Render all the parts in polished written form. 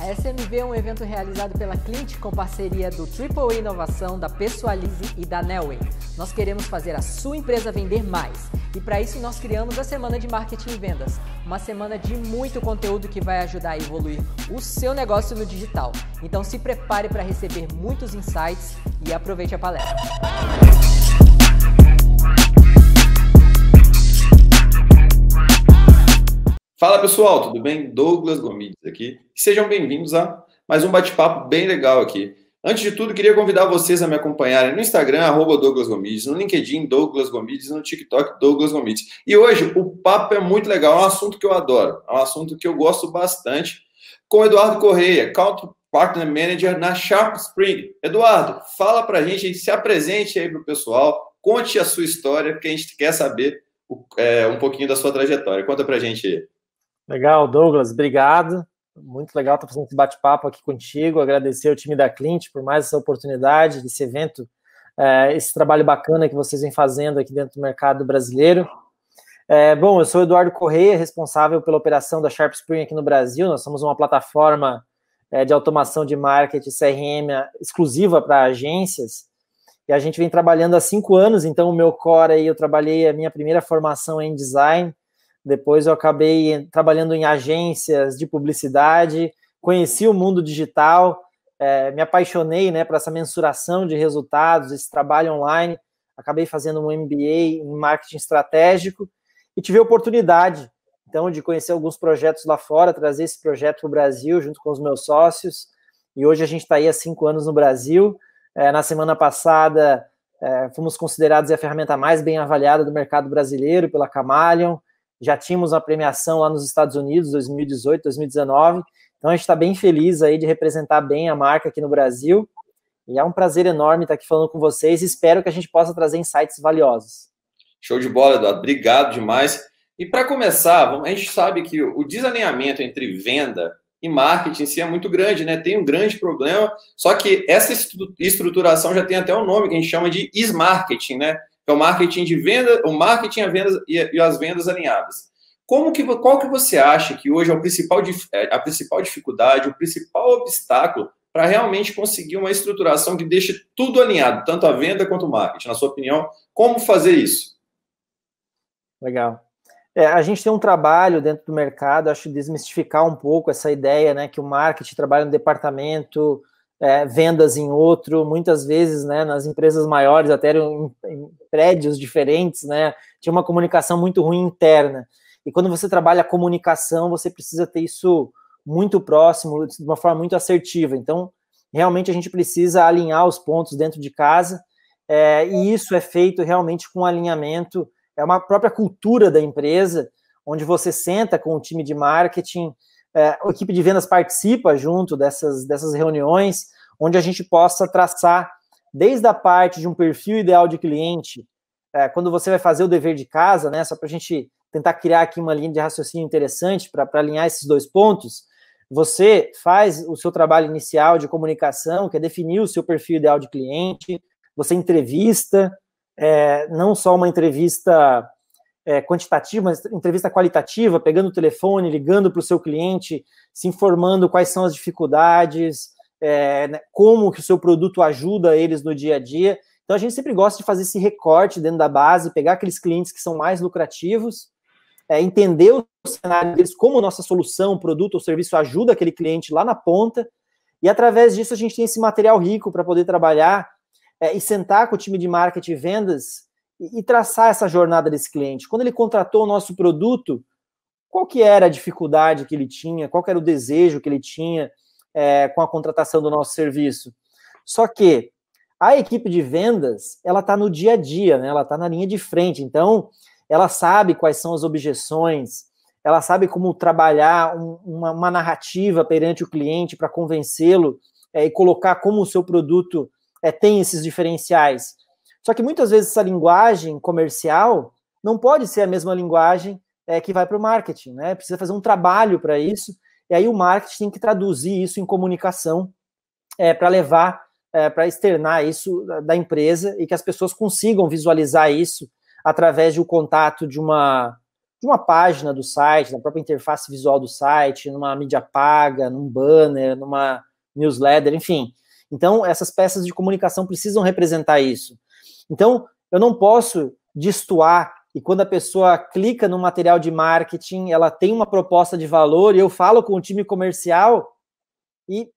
A SMV é um evento realizado pela Clint com parceria do AAA Inovação, da Pessoalize e da Nelway. Nós queremos fazer a sua empresa vender mais. E para isso nós criamos a Semana de Marketing e Vendas. Uma semana de muito conteúdo que vai ajudar a evoluir o seu negócio no digital. Então se prepare para receber muitos insights e aproveite a palestra. Fala pessoal, tudo bem? Douglas Gomides aqui. Sejam bem-vindos a mais um bate-papo bem legal aqui. Antes de tudo, queria convidar vocês a me acompanharem no Instagram, @Douglas Gomides, no LinkedIn, Douglas Gomides, no TikTok, Douglas Gomides. E hoje o papo é muito legal, é um assunto que eu adoro, é um assunto que eu gosto bastante, com o Eduardo Correia, Country Partner Manager na Sharp Spring. Eduardo, fala pra gente, se apresente aí pro pessoal, conte a sua história, porque a gente quer saber um pouquinho da sua trajetória. Conta pra gente aí. Legal, Douglas, obrigado. Muito legal estar fazendo esse bate-papo aqui contigo. Agradecer ao time da Clint por mais essa oportunidade, desse evento, esse trabalho bacana que vocês vêm fazendo aqui dentro do mercado brasileiro. Bom, eu sou o Eduardo Correia, responsável pela operação da Sharp Spring aqui no Brasil. Nós somos uma plataforma de automação de marketing CRM exclusiva para agências. E a gente vem trabalhando há 5 anos, então o meu core aí, eu trabalhei a minha primeira formação em design. Depois eu acabei trabalhando em agências de publicidade, conheci o mundo digital, me apaixonei, né, por essa mensuração de resultados, esse trabalho online, acabei fazendo um MBA em marketing estratégico e tive a oportunidade, então, de conhecer alguns projetos lá fora, trazer esse projeto para o Brasil junto com os meus sócios, e hoje a gente está aí há 5 anos no Brasil. Na semana passada, fomos considerados a ferramenta mais bem avaliada do mercado brasileiro pela Camalion. Já tínhamos uma premiação lá nos Estados Unidos, 2018, 2019, então a gente está bem feliz aí de representar bem a marca aqui no Brasil, e é um prazer enorme estar aqui falando com vocês, e espero que a gente possa trazer insights valiosos. Show de bola, Eduardo, obrigado demais. E para começar, a gente sabe que o desalinhamento entre venda e marketing em si é muito grande, né? Tem um grande problema, só que essa estruturação já tem até um nome que a gente chama de is-marketing, né? Que é o marketing de venda, o marketing, a vendas e as vendas alinhadas. Qual que você acha que hoje é a principal dificuldade, o principal obstáculo para realmente conseguir uma estruturação que deixe tudo alinhado, tanto a venda quanto o marketing? Na sua opinião, como fazer isso? Legal. A gente tem um trabalho dentro do mercado, acho, de desmistificar um pouco essa ideia, né, que o marketing trabalha no departamento, vendas em outro, muitas vezes, né, nas empresas maiores, até em prédios diferentes, né, tinha uma comunicação muito ruim interna, e quando você trabalha a comunicação, você precisa ter isso muito próximo, de uma forma muito assertiva, então, realmente a gente precisa alinhar os pontos dentro de casa, e isso é feito realmente com alinhamento, é uma própria cultura da empresa, onde você senta com o time de marketing, a equipe de vendas participa junto dessas reuniões, onde a gente possa traçar desde a parte de um perfil ideal de cliente, quando você vai fazer o dever de casa, né, só para a gente tentar criar aqui uma linha de raciocínio interessante para alinhar esses 2 pontos, você faz o seu trabalho inicial de comunicação, que é definir o seu perfil ideal de cliente, você entrevista, não só uma entrevista quantitativa, mas entrevista qualitativa, pegando o telefone, ligando para o seu cliente, se informando quais são as dificuldades, né, como que o seu produto ajuda eles no dia a dia. Então, a gente sempre gosta de fazer esse recorte dentro da base, pegar aqueles clientes que são mais lucrativos, entender o cenário deles, como nossa solução, produto ou serviço ajuda aquele cliente lá na ponta, e através disso a gente tem esse material rico para poder trabalhar e sentar com o time de marketing e vendas e traçar essa jornada desse cliente. Quando ele contratou o nosso produto, qual que era a dificuldade que ele tinha, qual que era o desejo que ele tinha com a contratação do nosso serviço. Só que a equipe de vendas, ela está no dia a dia, né? Ela está na linha de frente, então ela sabe quais são as objeções, ela sabe como trabalhar uma narrativa perante o cliente para convencê-lo e colocar como o seu produto tem esses diferenciais. Só que muitas vezes essa linguagem comercial não pode ser a mesma linguagem que vai para o marketing, né? Precisa fazer um trabalho para isso, e aí o marketing tem que traduzir isso em comunicação para levar, para externar isso da empresa e que as pessoas consigam visualizar isso através do contato de uma uma página do site, da própria interface visual do site, numa mídia paga, num banner, numa newsletter, enfim. Então, essas peças de comunicação precisam representar isso. Então, eu não posso destoar, e quando a pessoa clica no material de marketing, ela tem uma proposta de valor, e eu falo com o time comercial, e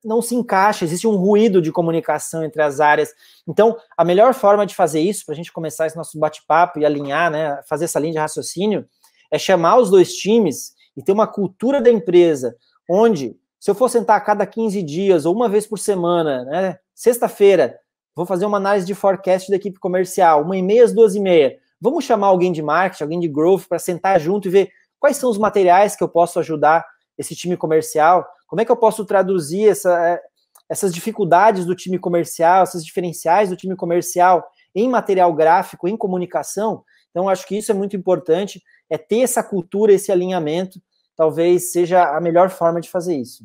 não se encaixa, existe um ruído de comunicação entre as áreas. Então, a melhor forma de fazer isso, para a gente começar esse nosso bate-papo e alinhar, né, fazer essa linha de raciocínio, é chamar os dois times e ter uma cultura da empresa, onde, se eu for sentar a cada 15 dias ou uma vez por semana, né, sexta-feira, vou fazer uma análise de forecast da equipe comercial, 1h30 às 2h30, vamos chamar alguém de marketing, alguém de growth, para sentar junto e ver quais são os materiais que eu posso ajudar esse time comercial, como é que eu posso traduzir essas dificuldades do time comercial, esses diferenciais do time comercial em material gráfico, em comunicação. Então, acho que isso é muito importante, é ter essa cultura, esse alinhamento, talvez seja a melhor forma de fazer isso.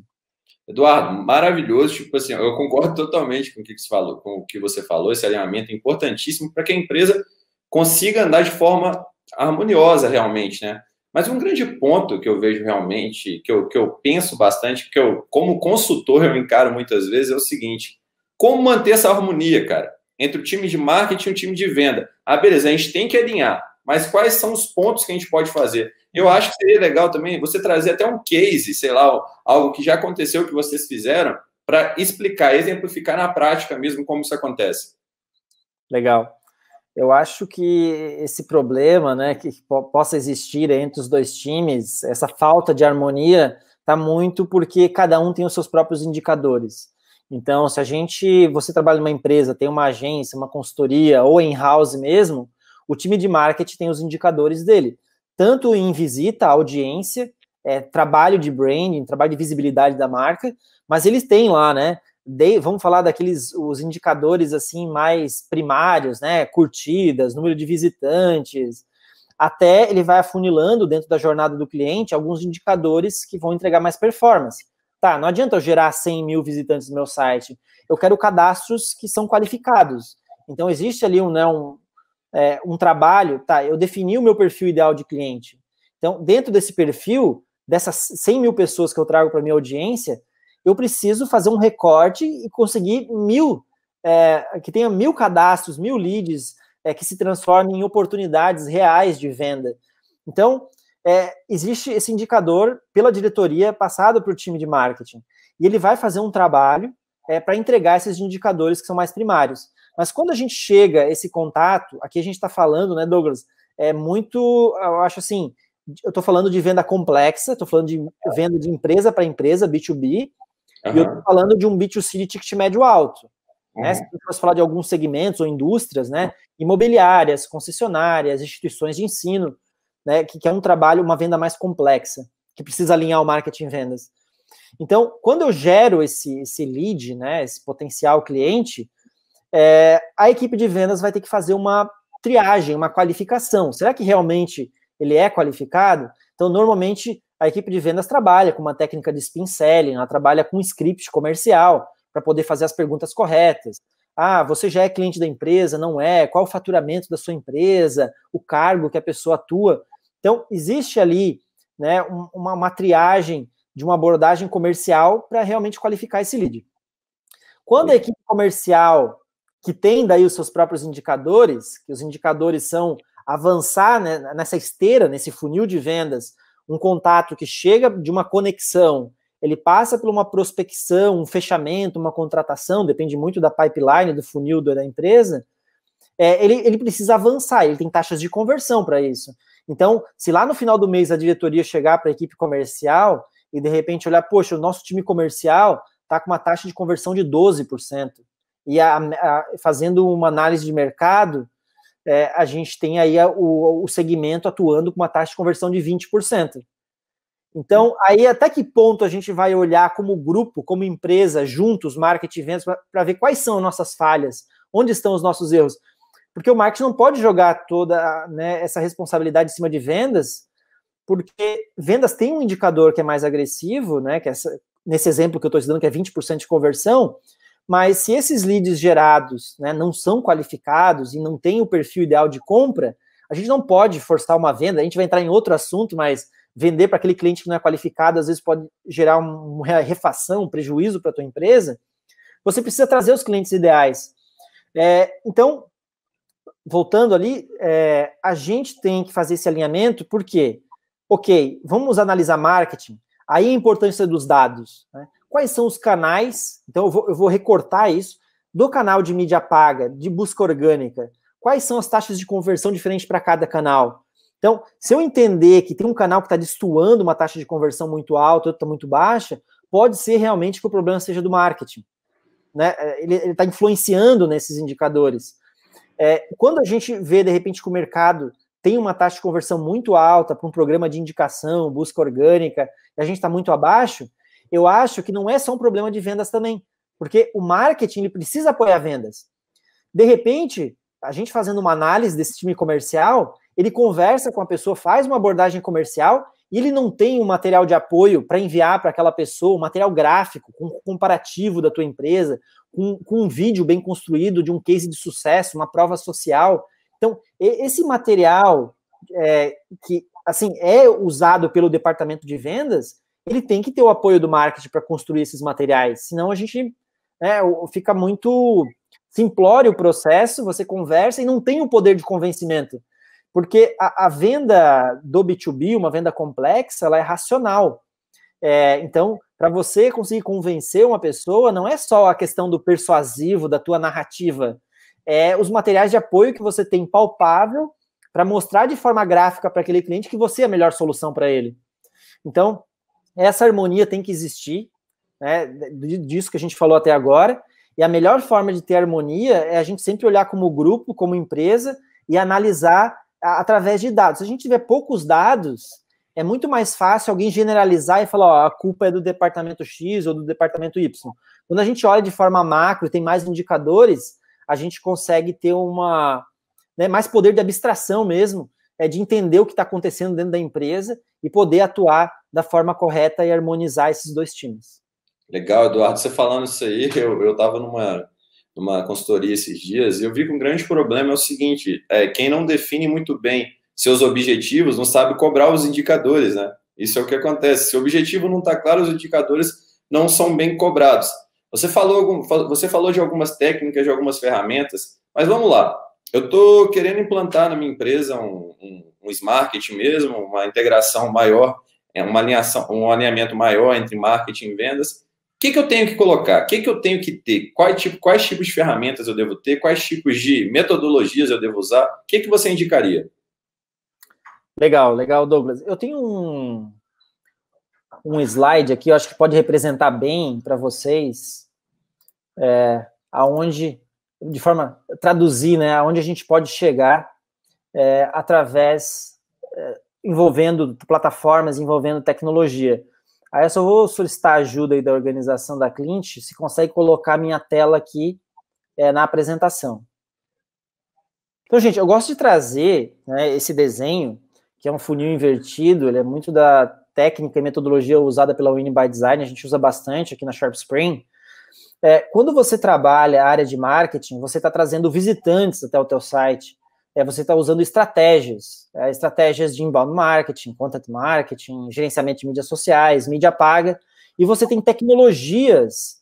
Eduardo, maravilhoso, tipo assim, eu concordo totalmente com o que você falou, com o que você falou, esse alinhamento é importantíssimo para que a empresa consiga andar de forma harmoniosa realmente, né? Mas um grande ponto que eu vejo realmente, que eu penso bastante, que eu, como consultor, eu encaro muitas vezes, é o seguinte: como manter essa harmonia, cara, entre o time de marketing e o time de venda? Ah, beleza, a gente tem que alinhar, mas quais são os pontos que a gente pode fazer? Eu acho que seria legal também você trazer até um case, sei lá, algo que já aconteceu, que vocês fizeram, para explicar, exemplificar na prática mesmo como isso acontece. Legal. Eu acho que esse problema, né, que possa existir entre os dois times, essa falta de harmonia, está muito porque cada um tem os seus próprios indicadores. Então, se você trabalha numa empresa, tem uma agência, uma consultoria, ou in-house mesmo, o time de marketing tem os indicadores dele, tanto em visita à audiência, trabalho de branding, trabalho de visibilidade da marca, mas eles têm lá, né, vamos falar os indicadores assim mais primários, né? Curtidas, número de visitantes, até ele vai afunilando dentro da jornada do cliente alguns indicadores que vão entregar mais performance. Tá, não adianta eu gerar 100 mil visitantes no meu site, eu quero cadastros que são qualificados. Então existe ali um trabalho, tá? Eu defini o meu perfil ideal de cliente. Então, dentro desse perfil, dessas 100 mil pessoas que eu trago para minha audiência, eu preciso fazer um recorte e conseguir que tenha 1000 cadastros, 1000 leads, que se transformem em oportunidades reais de venda. Então, existe esse indicador pela diretoria passado para o time de marketing. E ele vai fazer um trabalho para entregar esses indicadores que são mais primários. Mas quando a gente chega a esse contato, aqui a gente está falando, né, Douglas, eu acho assim, eu estou falando de venda complexa, estou falando de venda de empresa para empresa, B2B, e eu estou falando de um B2C de ticket médio alto. Né? Se eu fosse falar de alguns segmentos ou indústrias, né? Imobiliárias, concessionárias, instituições de ensino, né? Que é um trabalho, uma venda mais complexa, que precisa alinhar o marketing e vendas. Então, quando eu gero esse lead, né? Esse potencial cliente, a equipe de vendas vai ter que fazer uma triagem, uma qualificação. Será que realmente ele é qualificado? Então, normalmente, a equipe de vendas trabalha com uma técnica de spin selling, ela trabalha com um script comercial para poder fazer as perguntas corretas. Ah, você já é cliente da empresa? Não é? Qual o faturamento da sua empresa? O cargo que a pessoa atua? Então, existe ali, né, uma triagem de uma abordagem comercial para realmente qualificar esse lead. Quando a equipe comercial, que tem daí os seus próprios indicadores, que os indicadores são avançar, né, nessa esteira, nesse funil de vendas, um contato que chega de uma conexão, ele passa por uma prospecção, um fechamento, uma contratação, depende muito da pipeline, do funil da empresa, ele precisa avançar, ele tem taxas de conversão para isso. Então, se lá no final do mês a diretoria chegar para a equipe comercial e de repente olhar, poxa, o nosso time comercial está com uma taxa de conversão de 12%, e fazendo uma análise de mercado, a gente tem aí o segmento atuando com uma taxa de conversão de 20%. Então, aí até que ponto a gente vai olhar como grupo, como empresa, juntos, marketing e vendas, para ver quais são as nossas falhas, onde estão os nossos erros. Porque o marketing não pode jogar toda, né, essa responsabilidade em cima de vendas, porque vendas tem um indicador que é mais agressivo, né, que nesse exemplo que eu estou dando, que é 20% de conversão, mas se esses leads gerados, né, não são qualificados e não têm o perfil ideal de compra, A gente não pode forçar uma venda, a gente vai entrar em outro assunto, mas vender para aquele cliente que não é qualificado, às vezes pode gerar uma refação, um prejuízo para a tua empresa. Você precisa trazer os clientes ideais. Então, voltando ali, a gente tem que fazer esse alinhamento, porque, ok, vamos analisar marketing, aí a importância dos dados, né? Quais são os canais, então eu vou recortar isso, do canal de mídia paga, de busca orgânica, quais são as taxas de conversão diferentes para cada canal. Então, se eu entender que tem um canal que está destoando uma taxa de conversão muito alta, outro está muito baixa, pode ser realmente que o problema seja do marketing, né? Ele está influenciando nesses indicadores. Quando a gente vê, de repente, que o mercado tem uma taxa de conversão muito alta para um programa de indicação, busca orgânica, e a gente está muito abaixo, eu acho que não é só um problema de vendas também, porque o marketing ele precisa apoiar vendas. De repente, a gente fazendo uma análise desse time comercial, ele conversa com a pessoa, faz uma abordagem comercial e ele não tem um material de apoio para enviar para aquela pessoa, um material gráfico, com um comparativo da tua empresa, com um vídeo bem construído de um case de sucesso, uma prova social. Então, esse material que assim é usado pelo departamento de vendas, ele tem que ter o apoio do marketing para construir esses materiais, senão a gente fica muito simplório o processo, você conversa e não tem o poder de convencimento, porque a venda do B2B, uma venda complexa, ela é racional. Então, para você conseguir convencer uma pessoa, não é só a questão do persuasivo, da tua narrativa, os materiais de apoio que você tem palpável para mostrar de forma gráfica para aquele cliente que você é a melhor solução para ele. Então, essa harmonia tem que existir, né, disso que a gente falou até agora, e a melhor forma de ter harmonia é a gente sempre olhar como grupo, como empresa, e analisar através de dados. Se a gente tiver poucos dados, é muito mais fácil alguém generalizar e falar, a culpa é do departamento X ou do departamento Y. Quando a gente olha de forma macro e tem mais indicadores, a gente consegue ter mais poder de abstração mesmo, de entender o que está acontecendo dentro da empresa e poder atuar da forma correta e harmonizar esses dois times. Legal, Eduardo, você falando isso aí, eu estava numa consultoria esses dias e eu vi que um grande problema é o seguinte, quem não define muito bem seus objetivos não sabe cobrar os indicadores, né? Isso é o que acontece. Se o objetivo não está claro, os indicadores não são bem cobrados. Você falou de algumas técnicas, de algumas ferramentas, mas vamos lá. Eu estou querendo implantar na minha empresa um marketing mesmo, uma integração maior, um alinhamento maior entre marketing e vendas. O que eu tenho que colocar? O que eu tenho que ter? Quais tipos de ferramentas eu devo ter? Quais tipos de metodologias eu devo usar? O que você indicaria? Legal, Douglas. Eu tenho um slide aqui, eu acho que pode representar bem para vocês aonde, de forma traduzir, né, aonde a gente pode chegar através envolvendo plataformas, envolvendo tecnologia. Aí eu só vou solicitar a ajuda aí da organização da Clint, se consegue colocar a minha tela aqui na apresentação. Então, gente, eu gosto de trazer, né, esse desenho, que é um funil invertido, ele é muito da técnica e metodologia usada pela Winning by Design, a gente usa bastante aqui na SharpSpring. Quando você trabalha a área de marketing, você está trazendo visitantes até o teu site, você está usando estratégias de inbound marketing, content marketing, gerenciamento de mídias sociais, mídia paga, e você tem tecnologias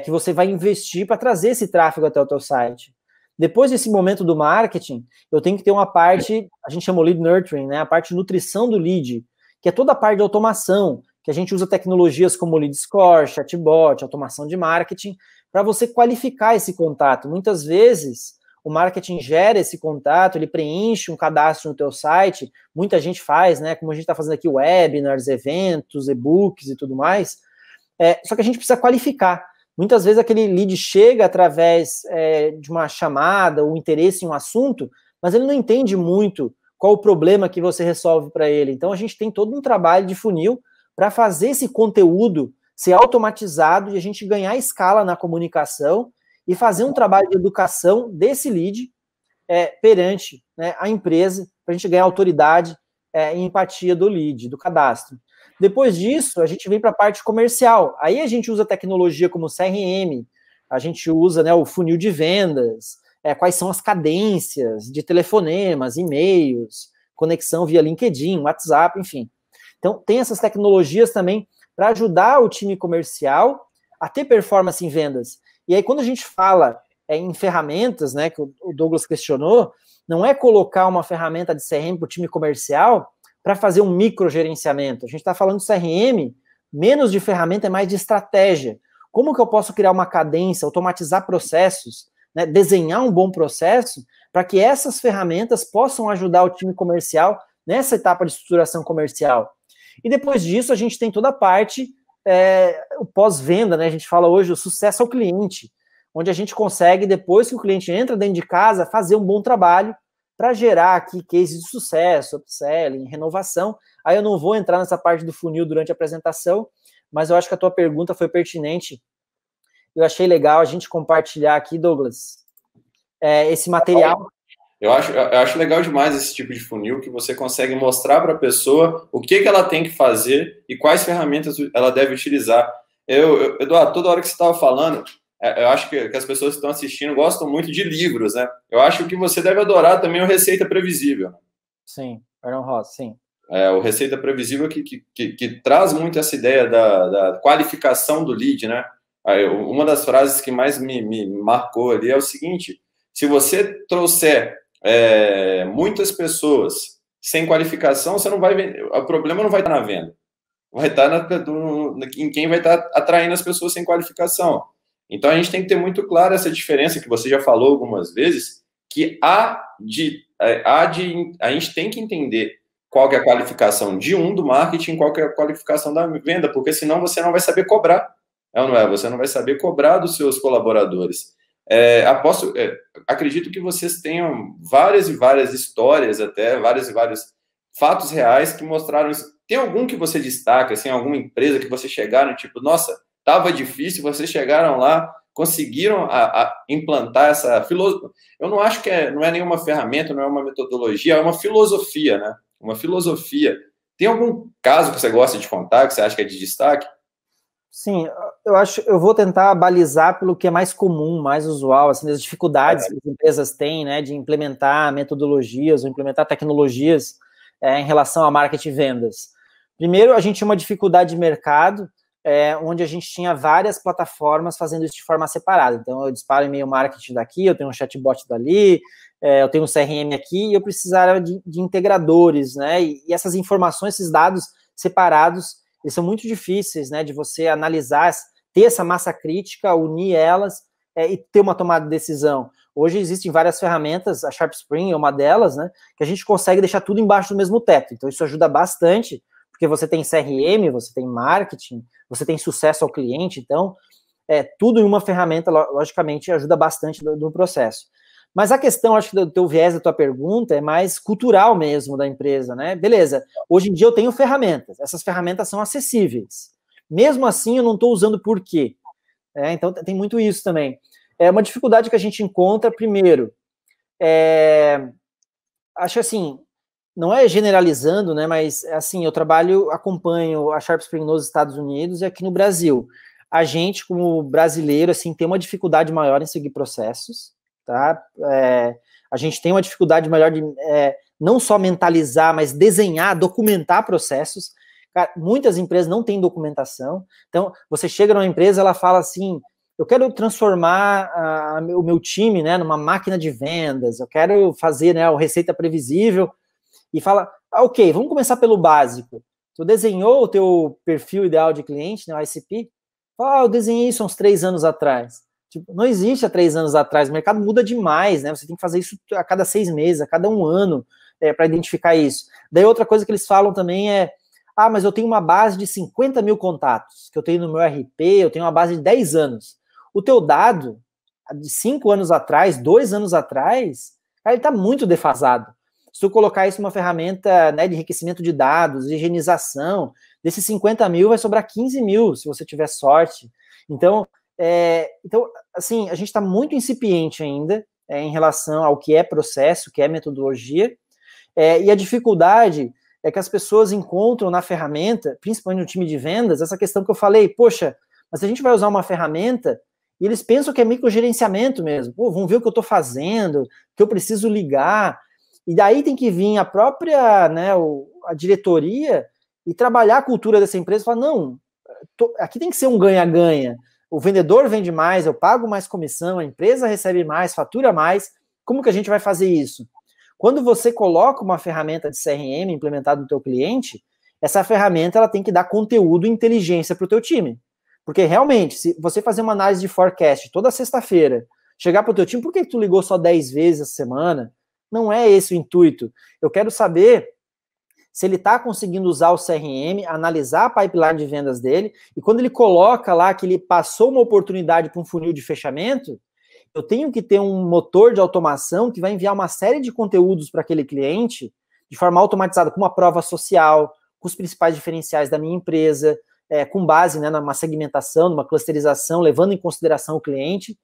que você vai investir para trazer esse tráfego até o teu site. Depois desse momento do marketing, eu tenho que ter uma parte, a gente chama lead nurturing, né, a parte de nutrição do lead, que é toda a parte de automação, que a gente usa tecnologias como lead score, chatbot, automação de marketing, para você qualificar esse contato. Muitas vezes, o marketing gera esse contato, ele preenche um cadastro no teu site, muita gente faz, né, como a gente está fazendo aqui, webinars, eventos, e-books e tudo mais, só que a gente precisa qualificar. Muitas vezes aquele lead chega através de uma chamada, ou interesse em um assunto, mas ele não entende muito qual o problema que você resolve para ele. Então a gente tem todo um trabalho de funil para fazer esse conteúdo ser automatizado e a gente ganhar escala na comunicação e fazer um trabalho de educação desse lead perante, né, a empresa, para a gente ganhar autoridade e empatia do lead, do cadastro. Depois disso, a gente vem para a parte comercial. Aí a gente usa tecnologia como CRM, a gente usa, né, o funil de vendas, quais são as cadências de telefonemas, e-mails, conexão via LinkedIn, WhatsApp, enfim. Então, tem essas tecnologias também para ajudar o time comercial a ter performance em vendas. E aí, quando a gente fala em ferramentas, né, que o Douglas questionou, não é colocar uma ferramenta de CRM para o time comercial para fazer um microgerenciamento. A gente está falando de CRM, menos de ferramenta, é mais de estratégia. Como que eu posso criar uma cadência, automatizar processos, né, desenhar um bom processo para que essas ferramentas possam ajudar o time comercial nessa etapa de estruturação comercial. E depois disso, a gente tem toda a parte, o pós-venda, né? A gente fala hoje o sucesso ao cliente, onde a gente consegue, depois que o cliente entra dentro de casa, fazer um bom trabalho para gerar aqui cases de sucesso, upselling, renovação. Aí eu não vou entrar nessa parte do funil durante a apresentação, mas eu acho que a tua pergunta foi pertinente. Eu achei legal a gente compartilhar aqui, Douglas, esse material. Eu acho legal demais esse tipo de funil, que você consegue mostrar para a pessoa o que ela tem que fazer e quais ferramentas ela deve utilizar. Eduardo, toda hora que você estava falando, eu acho que as pessoas que estão assistindo gostam muito de livros, né? Eu acho que você deve adorar também o Receita Previsível. Sim, Aaron Ross, sim. O Receita Previsível que traz muito essa ideia da qualificação do lead, né? Uma das frases que mais me marcou ali é o seguinte: se você trouxer muitas pessoas sem qualificação, você não vai vender. O problema não vai estar na venda, vai estar em quem vai estar atraindo as pessoas sem qualificação. Então a gente tem que ter muito claro essa diferença que você já falou algumas vezes, que a gente tem que entender qual que é a qualificação do marketing, qual que é a qualificação da venda, porque senão você não vai saber cobrar, não é? Você não vai saber cobrar dos seus colaboradores. Acredito que vocês tenham várias e várias histórias, até vários e vários fatos reais que mostraram isso. Tem algum que você destaca, assim, alguma empresa que vocês chegaram, tipo, nossa, estava difícil, vocês chegaram lá, conseguiram implantar essa filosofia? Eu não acho que não é nenhuma ferramenta, não é uma metodologia, é uma filosofia, né? Uma filosofia. Tem algum caso que você gosta de contar, que você acha que é de destaque? Sim, eu vou tentar balizar pelo que é mais comum, mais usual, assim, as dificuldades que as empresas têm, né, de implementar metodologias ou implementar tecnologias em relação a marketing e vendas. Primeiro, a gente tinha uma dificuldade de mercado, onde a gente tinha várias plataformas fazendo isso de forma separada. Então, eu disparo e-mail marketing daqui, eu tenho um chatbot dali, eu tenho um CRM aqui, e eu precisava de integradores, né, e essas informações, esses dados separados, eles são muito difíceis, né, de você analisar, ter essa massa crítica, unir elas e ter uma tomada de decisão. Hoje existem várias ferramentas, a SharpSpring é uma delas, né, que a gente consegue deixar tudo embaixo do mesmo teto. Então isso ajuda bastante, porque você tem CRM, você tem marketing, você tem sucesso ao cliente, então tudo em uma ferramenta, logicamente, ajuda bastante no processo. Mas a questão, acho que do teu viés da tua pergunta é mais cultural mesmo da empresa, né? Beleza, hoje em dia eu tenho ferramentas, essas ferramentas são acessíveis. Mesmo assim, eu não estou usando por quê? Então, tem muito isso também. É uma dificuldade que a gente encontra, primeiro, acho assim, não é generalizando, né? Mas, assim, eu acompanho a SharpSpring nos Estados Unidos e aqui no Brasil. A gente, como brasileiro, assim, tem uma dificuldade maior em seguir processos, tá? A gente tem uma dificuldade maior de não só mentalizar, mas desenhar, documentar processos. Cara, muitas empresas não têm documentação. Então, você chega numa empresa, ela fala assim: eu quero transformar o meu time, né, numa máquina de vendas, eu quero fazer, né, o Receita Previsível, e fala, ok, vamos começar pelo básico. Tu desenhou o teu perfil ideal de cliente, né, o ICP? Fala, eu desenhei isso há uns 3 anos atrás. Tipo, não existe há 3 anos atrás, o mercado muda demais, né? Você tem que fazer isso a cada 6 meses, a cada 1 ano, para identificar isso. Daí outra coisa que eles falam também mas eu tenho uma base de 50 mil contatos, que eu tenho no meu RP, eu tenho uma base de 10 anos. O teu dado, de 5 anos atrás, 2 anos atrás, ele está muito defasado. Se tu colocar isso numa ferramenta, né, de enriquecimento de dados, de higienização, desses 50 mil vai sobrar 15 mil, se você tiver sorte. Então, assim, a gente está muito incipiente ainda em relação ao que é processo, o que é metodologia, e a dificuldade é que as pessoas encontram na ferramenta, principalmente no time de vendas, essa questão que eu falei, poxa, mas a gente vai usar uma ferramenta e eles pensam que é microgerenciamento mesmo. Pô, vão ver o que eu estou fazendo, que eu preciso ligar. E daí tem que vir a própria, né, a diretoria e trabalhar a cultura dessa empresa e falar, não, aqui tem que ser um ganha-ganha. O vendedor vende mais, eu pago mais comissão, a empresa recebe mais, fatura mais. Como que a gente vai fazer isso? Quando você coloca uma ferramenta de CRM implementada no teu cliente, essa ferramenta ela tem que dar conteúdo e inteligência para o teu time. Porque realmente, se você fazer uma análise de forecast toda sexta-feira, chegar para o teu time, por que tu ligou só 10 vezes essa semana? Não é esse o intuito. Eu quero saber se ele está conseguindo usar o CRM, analisar a pipeline de vendas dele, e quando ele coloca lá que ele passou uma oportunidade para um funil de fechamento, eu tenho que ter um motor de automação que vai enviar uma série de conteúdos para aquele cliente de forma automatizada, com uma prova social, com os principais diferenciais da minha empresa, com base, né, numa segmentação, numa clusterização, levando em consideração o cliente.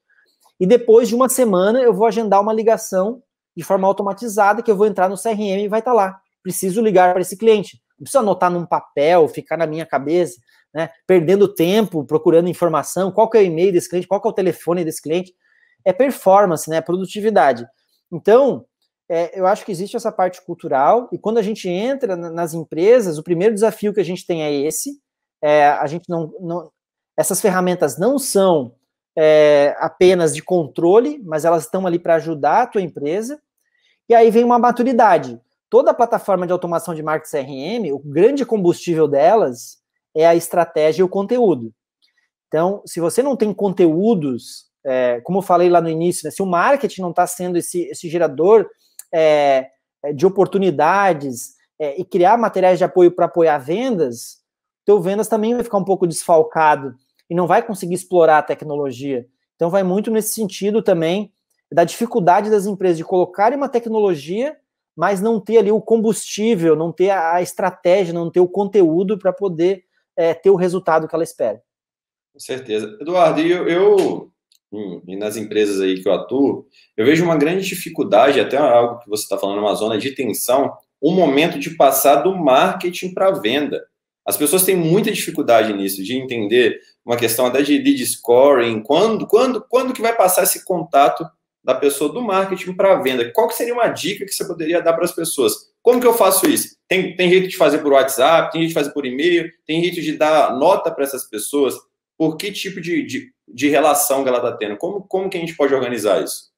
E depois de uma semana, eu vou agendar uma ligação de forma automatizada, que eu vou entrar no CRM e vai estar lá. Preciso ligar para esse cliente. Não preciso anotar num papel, ficar na minha cabeça, né, perdendo tempo, procurando informação, qual que é o e-mail desse cliente, qual que é o telefone desse cliente. É performance, né, produtividade. Então, eu acho que existe essa parte cultural, e quando a gente entra nas empresas, o primeiro desafio que a gente tem é esse. A gente essas ferramentas não são apenas de controle, mas elas estão ali para ajudar a tua empresa. E aí vem uma maturidade. Toda a plataforma de automação de marketing CRM, o grande combustível delas é a estratégia e o conteúdo. Então, se você não tem conteúdos, como eu falei lá no início, né, se o marketing não está sendo esse gerador de oportunidades e criar materiais de apoio para apoiar vendas, teu vendas também vai ficar um pouco desfalcado e não vai conseguir explorar a tecnologia. Então, vai muito nesse sentido também da dificuldade das empresas de colocarem uma tecnologia, mas não ter ali o combustível, não ter a estratégia, não ter o conteúdo para poder ter o resultado que ela espera. Com certeza. Eduardo, e nas empresas aí que eu atuo, eu vejo uma grande dificuldade, até algo que você está falando, uma zona de tensão, o momento de passar do marketing para a venda. As pessoas têm muita dificuldade nisso, de entender uma questão até de lead scoring, quando que vai passar esse contato da pessoa do marketing para a venda? Qual que seria uma dica que você poderia dar para as pessoas? Como que eu faço isso? Tem jeito de fazer por WhatsApp, tem jeito de fazer por e-mail, tem jeito de dar nota para essas pessoas? Por que tipo de relação que ela está tendo? Como que a gente pode organizar isso?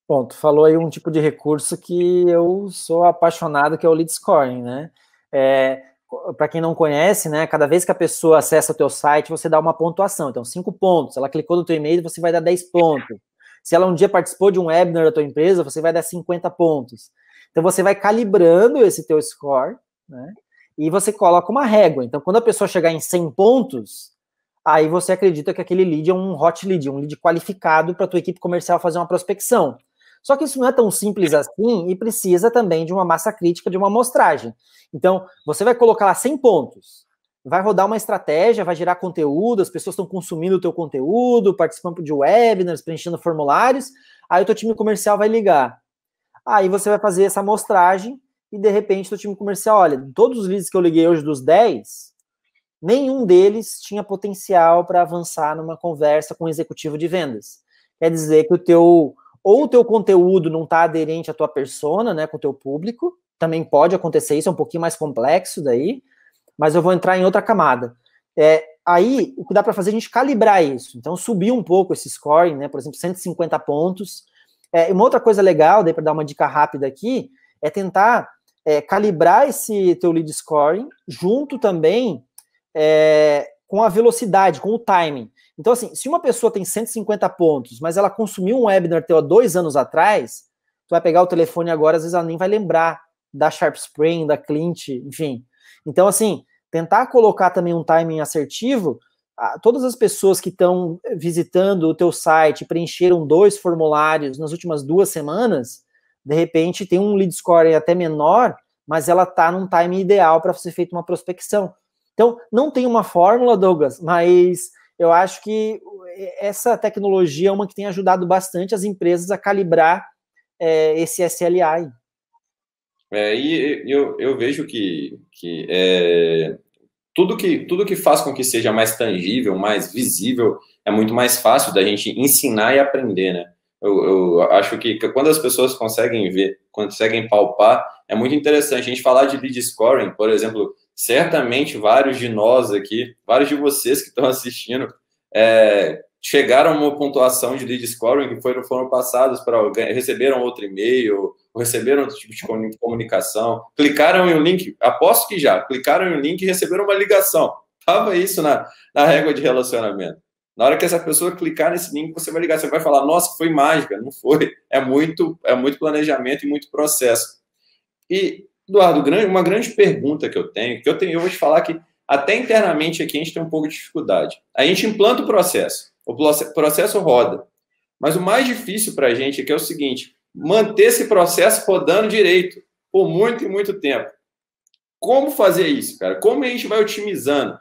Bom, tu falou aí um tipo de recurso que eu sou apaixonado, que é o lead scoring, né? Para quem não conhece, né, cada vez que a pessoa acessa o teu site, você dá uma pontuação. Então, 5 pontos. Ela clicou no teu e-mail, você vai dar 10 pontos. Se ela um dia participou de um webinar da tua empresa, você vai dar 50 pontos. Então, você vai calibrando esse teu score, né? E você coloca uma régua. Então, quando a pessoa chegar em 100 pontos, aí você acredita que aquele lead é um hot lead, um lead qualificado para a tua equipe comercial fazer uma prospecção. Só que isso não é tão simples assim e precisa também de uma massa crítica, de uma amostragem. Então, você vai colocar lá 100 pontos, vai rodar uma estratégia, vai gerar conteúdo, as pessoas estão consumindo o teu conteúdo, participando de webinars, preenchendo formulários, aí o teu time comercial vai ligar. Aí você vai fazer essa amostragem e, de repente, o teu time comercial, olha, todos os leads que eu liguei hoje dos 10, nenhum deles tinha potencial para avançar numa conversa com o executivo de vendas. Quer dizer que o teu conteúdo não está aderente à tua persona, né, com o teu público, também pode acontecer isso, é um pouquinho mais complexo daí, mas eu vou entrar em outra camada. Aí, o que dá para fazer é a gente calibrar isso, então subir um pouco esse scoring, né, por exemplo, 150 pontos. Uma outra coisa legal, para dar uma dica rápida aqui, é tentar calibrar esse teu lead scoring junto também com a velocidade, com o timing. Então, assim, se uma pessoa tem 150 pontos, mas ela consumiu um webinar teu há 2 anos atrás, tu vai pegar o telefone agora, às vezes ela nem vai lembrar da Sharp Spring, da Clint, enfim. Então, assim, tentar colocar também um timing assertivo, todas as pessoas que estão visitando o teu site, preencheram 2 formulários nas últimas 2 semanas, de repente tem um lead score até menor, mas ela está num timing ideal para ser feita uma prospecção. Então, não tem uma fórmula, Douglas, mas eu acho que essa tecnologia é uma que tem ajudado bastante as empresas a calibrar esse SLA. E eu vejo que tudo que faz com que seja mais tangível, mais visível, é muito mais fácil da gente ensinar e aprender, né? Eu acho que quando as pessoas conseguem ver, conseguem palpar, é muito interessante. A gente falar de lead scoring, por exemplo, certamente vários de nós aqui, vários de vocês que estão assistindo, chegaram a uma pontuação de lead scoring que foram passados para receberam outro e-mail, ou receberam outro tipo de comunicação, clicaram em um link, aposto que já, clicaram em um link e receberam uma ligação. Tava isso na régua de relacionamento. Na hora que essa pessoa clicar nesse link, você vai ligar, você vai falar, nossa, foi mágica. Não foi. É muito planejamento e muito processo. E, Eduardo, uma grande pergunta que eu tenho, eu vou te falar que até internamente aqui a gente tem um pouco de dificuldade. A gente implanta o processo roda. Mas o mais difícil para a gente aqui é o seguinte, manter esse processo rodando direito por muito e muito tempo. Como fazer isso, cara? Como a gente vai otimizando?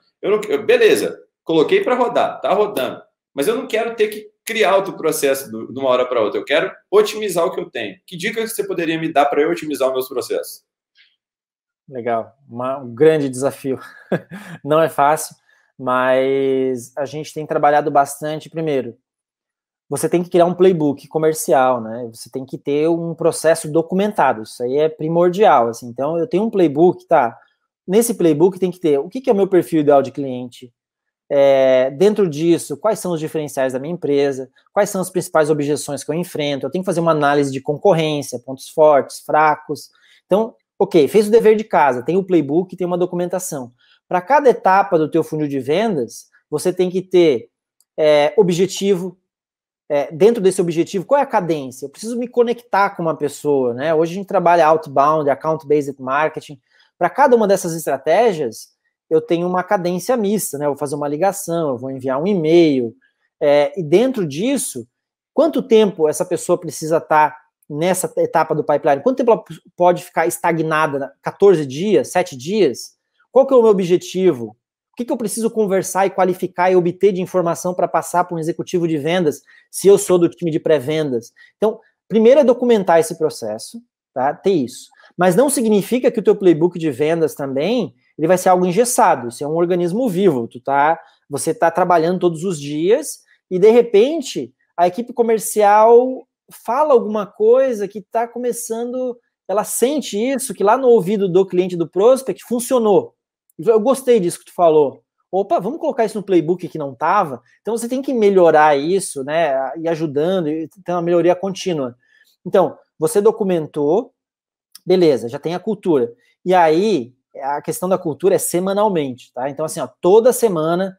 Beleza, coloquei para rodar, tá rodando. Mas eu não quero ter que criar outro processo de uma hora para outra. Eu quero otimizar o que eu tenho. Que dica você poderia me dar para eu otimizar os meus processos? Legal, um grande desafio. Não é fácil, mas a gente tem trabalhado bastante. Primeiro, você tem que criar um playbook comercial, né? Você tem que ter um processo documentado. Isso aí é primordial, assim. Então, eu tenho um playbook, tá? Nesse playbook tem que ter o que é o meu perfil ideal de cliente. Dentro disso, quais são os diferenciais da minha empresa, quais são as principais objeções que eu enfrento, eu tenho que fazer uma análise de concorrência, pontos fortes, fracos. Então, ok, fez o dever de casa, tem o playbook, tem uma documentação. Para cada etapa do teu funil de vendas, você tem que ter objetivo. Dentro desse objetivo, qual é a cadência? Eu preciso me conectar com uma pessoa, né? Hoje a gente trabalha outbound, account-based marketing. Para cada uma dessas estratégias, eu tenho uma cadência mista, né? Eu vou fazer uma ligação, eu vou enviar um e-mail. E dentro disso, quanto tempo essa pessoa precisa estar nessa etapa do pipeline? Quanto tempo ela pode ficar estagnada? 14 dias? 7 dias? Qual que é o meu objetivo? O que eu preciso conversar e qualificar e obter de informação para passar para um executivo de vendas, se eu sou do time de pré-vendas? Então, primeiro é documentar esse processo, tá? Ter isso. Mas não significa que o teu playbook de vendas também ele vai ser algo engessado. Isso é um organismo vivo. Você está trabalhando todos os dias e, de repente, a equipe comercial fala alguma coisa que está começando, ela sente isso, que lá no ouvido do cliente, do prospect, funcionou. Eu gostei disso que tu falou. Opa, vamos colocar isso no playbook que não estava. Então, você tem que melhorar isso, né, e ajudando, e ter uma melhoria contínua. Então, você documentou, beleza, já tem a cultura. E aí, a questão da cultura é semanalmente, tá? Então, assim, toda semana,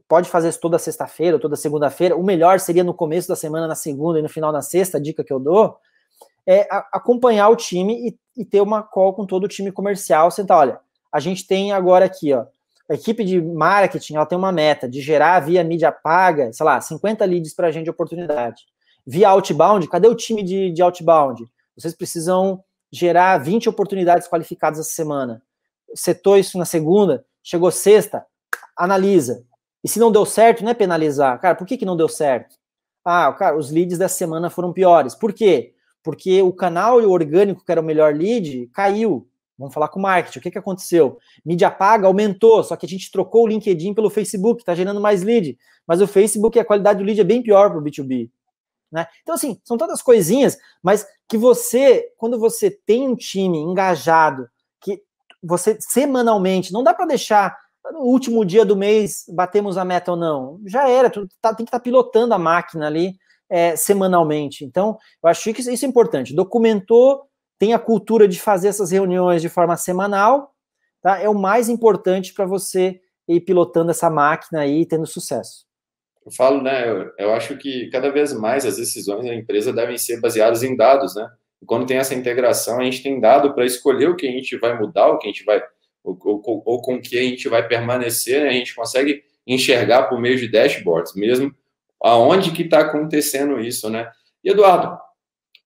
pode fazer isso toda sexta-feira, toda segunda-feira. O melhor seria no começo da semana, na segunda e no final na sexta, a dica que eu dou, é acompanhar o time e ter uma call com todo o time comercial, sentar, olha, a gente tem agora aqui, a equipe de marketing, ela tem uma meta de gerar via mídia paga, sei lá, 50 leads para a gente de oportunidade. Via outbound, cadê o time de outbound? Vocês precisam gerar 20 oportunidades qualificadas essa semana. Setou isso na segunda, chegou sexta, analisa. E se não deu certo, não é penalizar. Cara, por que não deu certo? Cara, os leads dessa semana foram piores. Por quê? Porque o canal orgânico, que era o melhor lead, caiu. Vamos falar com o marketing. O que aconteceu? Mídia paga aumentou, só que a gente trocou o LinkedIn pelo Facebook, está gerando mais lead. Mas o Facebook, a qualidade do lead é bem pior para o B2B. Né? Então, assim, são todas coisinhas, mas que quando você tem um time engajado, que você semanalmente, não dá para deixar no último dia do mês batemos a meta ou não. Já era, tem que estar pilotando a máquina ali semanalmente. Então, eu acho que isso é importante. Documentou, tem a cultura de fazer essas reuniões de forma semanal, tá? É o mais importante para você ir pilotando essa máquina aí e tendo sucesso. Eu falo, né, eu acho que cada vez mais as decisões da empresa devem ser baseadas em dados, né? E quando tem essa integração, a gente tem dado para escolher o que a gente vai mudar, o que a gente vai, ou com o que a gente vai permanecer, né? A gente consegue enxergar por meio de dashboards mesmo aonde que está acontecendo isso, né? E, Eduardo, a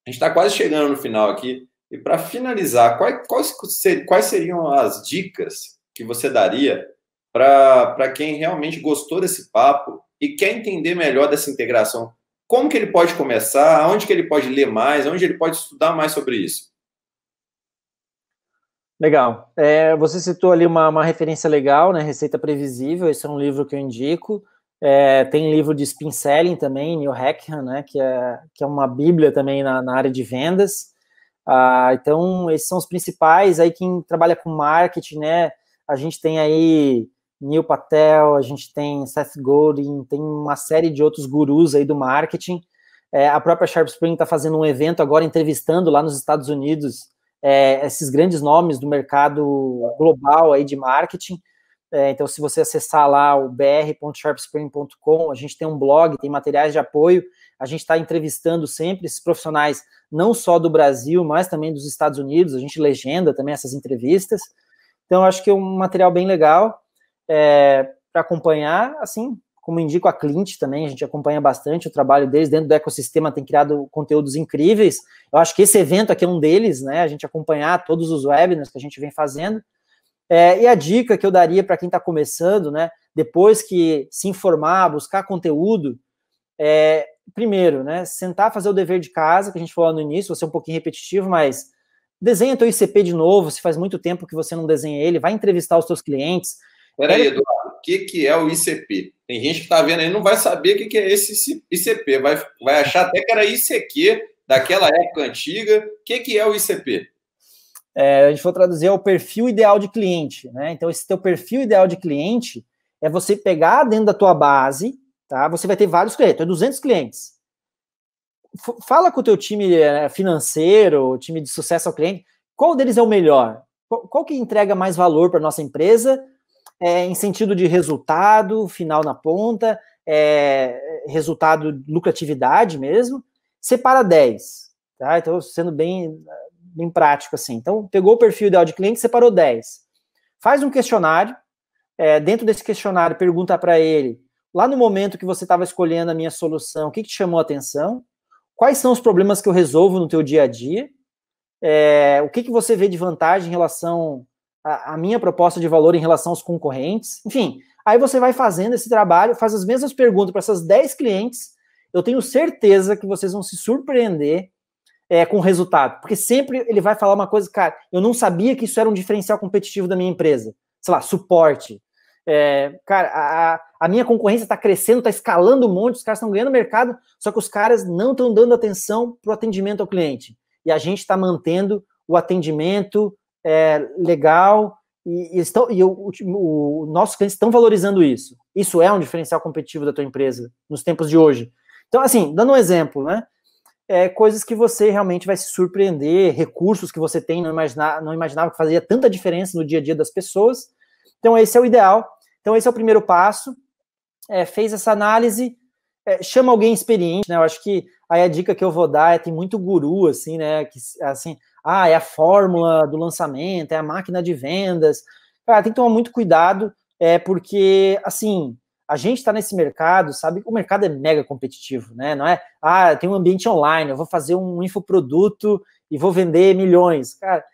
gente está quase chegando no final aqui, e para finalizar, quais seriam as dicas que você daria para quem realmente gostou desse papo e quer entender melhor dessa integração? Como que ele pode começar? Onde que ele pode ler mais? Onde ele pode estudar mais sobre isso? Legal. Você citou ali uma referência legal, né? Receita Previsível, esse é um livro que eu indico. Tem livro de Spin Selling também, Neil Hackham, né? Que é uma bíblia também na área de vendas. Então, esses são os principais. Aí, quem trabalha com marketing, né? A gente tem aí Neil Patel, a gente tem Seth Godin, tem uma série de outros gurus aí do marketing. A própria Sharp Spring está fazendo um evento agora, entrevistando lá nos Estados Unidos esses grandes nomes do mercado global aí de marketing. Então, se você acessar lá o br.sharpspring.com, a gente tem um blog, tem materiais de apoio, a gente está entrevistando sempre esses profissionais, não só do Brasil, mas também dos Estados Unidos, a gente legenda também essas entrevistas. Então, acho que é um material bem legal para acompanhar, assim, como indico a Clint também, a gente acompanha bastante o trabalho deles, dentro do ecossistema tem criado conteúdos incríveis. Eu acho que esse evento aqui é um deles, né, a gente acompanhar todos os webinars que a gente vem fazendo. E a dica que eu daria para quem está começando, né, depois que se informar, buscar conteúdo, primeiro, né, sentar, fazer o dever de casa, que a gente falou no início, vou ser um pouquinho repetitivo, mas desenha teu ICP de novo, se faz muito tempo que você não desenha ele, vai entrevistar os teus clientes. Peraí, Eduardo, o que é o ICP? Tem gente que está vendo aí, não vai saber o que é esse ICP, vai achar até que era ICQ daquela época antiga. O que é o ICP? A gente for traduzir, é o perfil ideal de cliente, né? Então, esse teu perfil ideal de cliente é você pegar dentro da tua base, tá? Você vai ter vários clientes, 200 clientes. Fala com o teu time financeiro, time de sucesso ao cliente, qual deles é o melhor? Qual que entrega mais valor para a nossa empresa, em sentido de resultado, final na ponta, resultado, lucratividade mesmo? Separa 10, tá? Então, sendo bem prático assim. Então, pegou o perfil ideal de cliente, separou 10. Faz um questionário, dentro desse questionário, pergunta para ele, lá no momento que você estava escolhendo a minha solução, o que te chamou a atenção? Quais são os problemas que eu resolvo no teu dia a dia? O que você vê de vantagem em relação à minha proposta de valor em relação aos concorrentes? Enfim, aí você vai fazendo esse trabalho, faz as mesmas perguntas para essas 10 clientes, eu tenho certeza que vocês vão se surpreender com o resultado, porque sempre ele vai falar uma coisa, cara, eu não sabia que isso era um diferencial competitivo da minha empresa, sei lá, suporte, cara, a minha concorrência está crescendo, está escalando um monte, os caras estão ganhando mercado, só que os caras não estão dando atenção para o atendimento ao cliente, e a gente está mantendo o atendimento legal, e nossos clientes estão valorizando isso. Isso é um diferencial competitivo da tua empresa nos tempos de hoje. Então, assim, dando um exemplo, né? Coisas que você realmente vai se surpreender, recursos que você tem, não imaginava que fazia tanta diferença no dia a dia das pessoas. Então, esse é o ideal. Então, esse é o primeiro passo. Fez essa análise, chama alguém experiente, né? Eu acho que aí a dica que eu vou dar tem muito guru, assim, né? Que, assim, é a fórmula do lançamento, é a máquina de vendas. Cara, tem que tomar muito cuidado, porque, assim, a gente está nesse mercado, sabe? O mercado é mega competitivo, né? Não é, tem um ambiente online, eu vou fazer um infoproduto e vou vender milhões. Cara,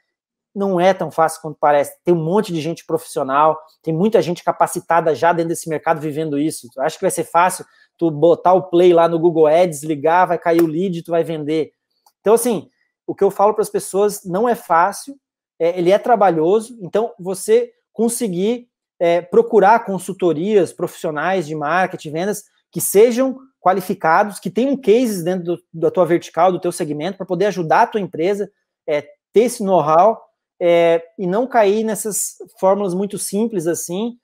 não é tão fácil quanto parece. Tem um monte de gente profissional, tem muita gente capacitada já dentro desse mercado vivendo isso. Tu acha que vai ser fácil tu botar o play lá no Google Ads, ligar, vai cair o lead, tu vai vender. Então, assim, o que eu falo para as pessoas, não é fácil, ele é trabalhoso, então você conseguir procurar consultorias profissionais de marketing, vendas, que sejam qualificados, que tenham cases dentro da tua vertical, do teu segmento, para poder ajudar a tua empresa, ter esse know-how, e não cair nessas fórmulas muito simples assim,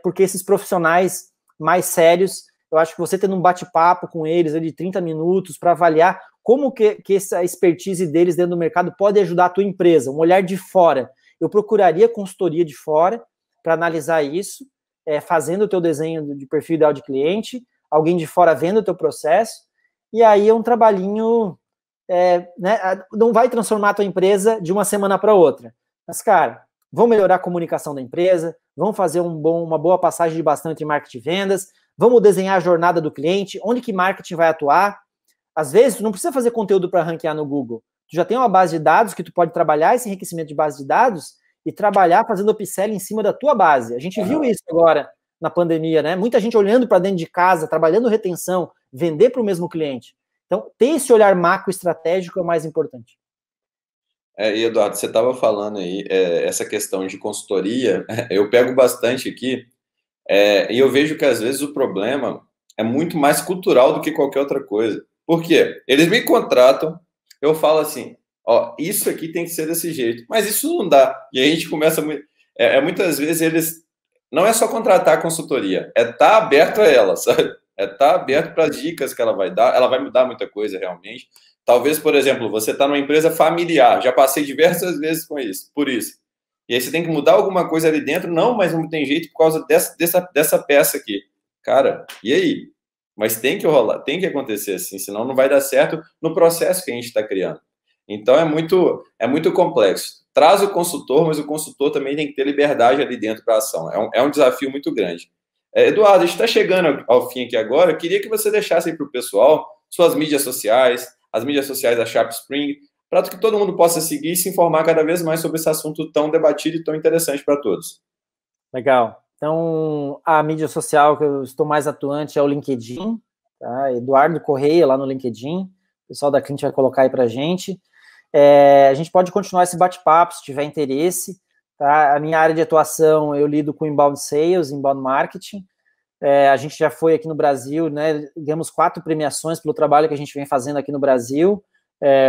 porque esses profissionais mais sérios, eu acho que você tendo um bate-papo com eles de 30 minutos para avaliar como que essa expertise deles dentro do mercado pode ajudar a tua empresa, um olhar de fora. Eu procuraria consultoria de fora para analisar isso, fazendo o teu desenho de perfil ideal de cliente, alguém de fora vendo o teu processo, e aí é um trabalhinho, né, não vai transformar a tua empresa de uma semana para outra. Mas, cara, vão melhorar a comunicação da empresa, vão fazer uma boa passagem de bastão entre marketing e vendas, vamos desenhar a jornada do cliente, onde que marketing vai atuar. Às vezes, tu não precisa fazer conteúdo para ranquear no Google. Tu já tem uma base de dados que tu pode trabalhar esse enriquecimento de base de dados e trabalhar fazendo upsell em cima da tua base. A gente viu isso agora na pandemia, né? Muita gente olhando para dentro de casa, trabalhando retenção, vender para o mesmo cliente. Então, ter esse olhar macro estratégico é o mais importante. E Eduardo, você estava falando aí, essa questão de consultoria, eu pego bastante aqui, e eu vejo que às vezes o problema é muito mais cultural do que qualquer outra coisa. Por quê? Eles me contratam, eu falo assim, ó, isso aqui tem que ser desse jeito, mas isso não dá. E aí a gente começa, muitas vezes eles, não é só contratar a consultoria, é estar aberto a ela, sabe? É estar aberto para as dicas que ela vai mudar muita coisa realmente. Talvez, por exemplo, você está numa empresa familiar, já passei diversas vezes por isso. E aí você tem que mudar alguma coisa ali dentro, não, mas não tem jeito por causa dessa peça aqui. Cara, e aí? Mas tem que rolar, tem que acontecer assim, senão não vai dar certo no processo que a gente está criando. Então é muito complexo. Traz o consultor, mas o consultor também tem que ter liberdade ali dentro para a ação. É um desafio muito grande. Eduardo, a gente está chegando ao fim aqui agora. Eu queria que você deixasse aí para o pessoal suas mídias sociais, as mídias sociais da Sharp Spring, para que todo mundo possa seguir e se informar cada vez mais sobre esse assunto tão debatido e tão interessante para todos. Legal. Então, a mídia social que eu estou mais atuante é o LinkedIn, tá? Eduardo Correia, lá no LinkedIn. O pessoal da Clint vai colocar aí para a gente. A gente pode continuar esse bate-papo se tiver interesse. Tá? A minha área de atuação, eu lido com inbound sales, inbound marketing. A gente já foi aqui no Brasil, né? Ganhamos 4 premiações pelo trabalho que a gente vem fazendo aqui no Brasil,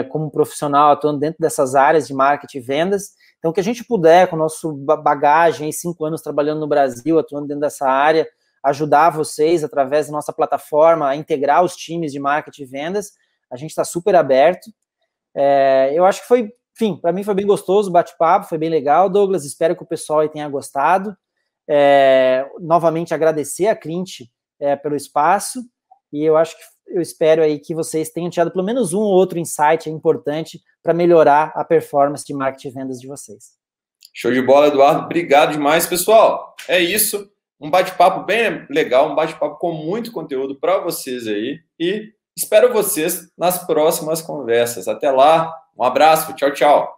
como profissional atuando dentro dessas áreas de marketing e vendas. Então, o que a gente puder, com a nossa bagagem, 5 anos trabalhando no Brasil, atuando dentro dessa área, ajudar vocês, através da nossa plataforma, a integrar os times de marketing e vendas, a gente está super aberto. Eu acho que foi, enfim, para mim foi bem gostoso o bate-papo, foi bem legal, Douglas, espero que o pessoal aí tenha gostado. Novamente, agradecer a Clint pelo espaço, e eu espero aí que vocês tenham tirado pelo menos um ou outro insight importante para melhorar a performance de marketing e vendas de vocês. Show de bola, Eduardo. Obrigado demais, pessoal. É isso. Um bate-papo bem legal, um bate-papo com muito conteúdo para vocês aí. E espero vocês nas próximas conversas. Até lá. Um abraço. Tchau, tchau.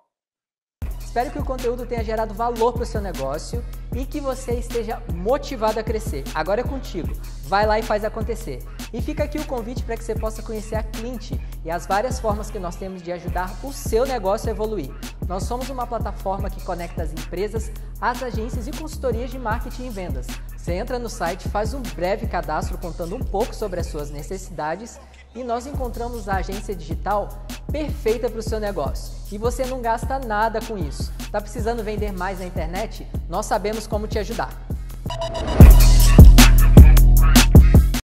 Espero que o conteúdo tenha gerado valor para o seu negócio e que você esteja motivado a crescer. Agora é contigo. Vai lá e faz acontecer. E fica aqui o convite para que você possa conhecer a Clint e as várias formas que nós temos de ajudar o seu negócio a evoluir. Nós somos uma plataforma que conecta as empresas, as agências e consultorias de marketing e vendas. Você entra no site, faz um breve cadastro contando um pouco sobre as suas necessidades e nós encontramos a agência digital perfeita para o seu negócio. E você não gasta nada com isso. Está precisando vender mais na internet? Nós sabemos como te ajudar.